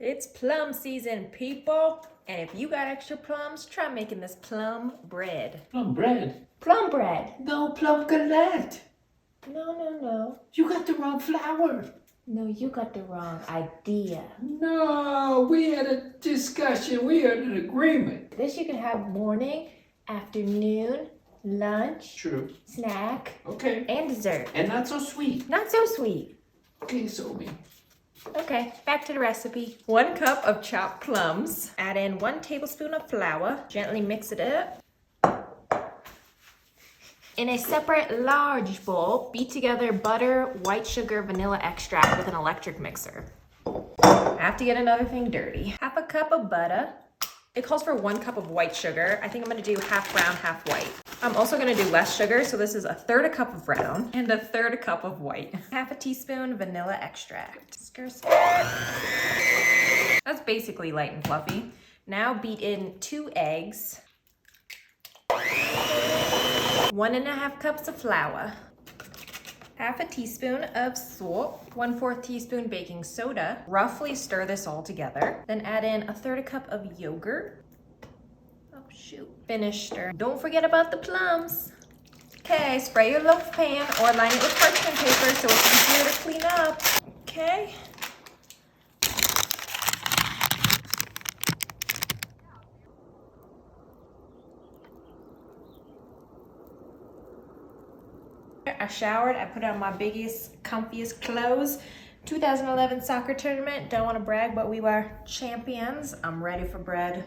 It's plum season, people. And if you got extra plums, try making this plum bread. Plum bread? Plum bread. No, plum galette. No. You got the wrong flour. No, you got the wrong idea. No, we had a discussion. We had an agreement. This you can have morning, afternoon, lunch, True. snack, Okay. and dessert. And not so sweet. Not so sweet. Okay, so me. Okay, back to the recipe. 1 cup of chopped plums. Add in 1 tablespoon of flour. Gently mix it up. In a separate large bowl, beat together butter, white sugar, vanilla extract with an electric mixer. I have to get another thing dirty. 1/2 cup of butter. It calls for 1 cup of white sugar. I think I'm gonna do half brown, half white. I'm also gonna do less sugar, so this is 1/3 cup of brown and 1/3 cup of white. 1/2 teaspoon vanilla extract. Stir. That's basically light and fluffy. Now beat in 2 eggs. 1½ cups of flour. 1/2 teaspoon of salt, 1/4 teaspoon baking soda. Roughly stir this all together. Then add in 1/3 cup of yogurt. Oh shoot. Finish stir. Don't forget about the plums. Okay, spray your loaf pan or line it with parchment paper so it's easier to clean up. Okay. I showered, I put on my biggest, comfiest clothes. 2011 soccer tournament, don't want to brag, but we were champions. I'm ready for bread.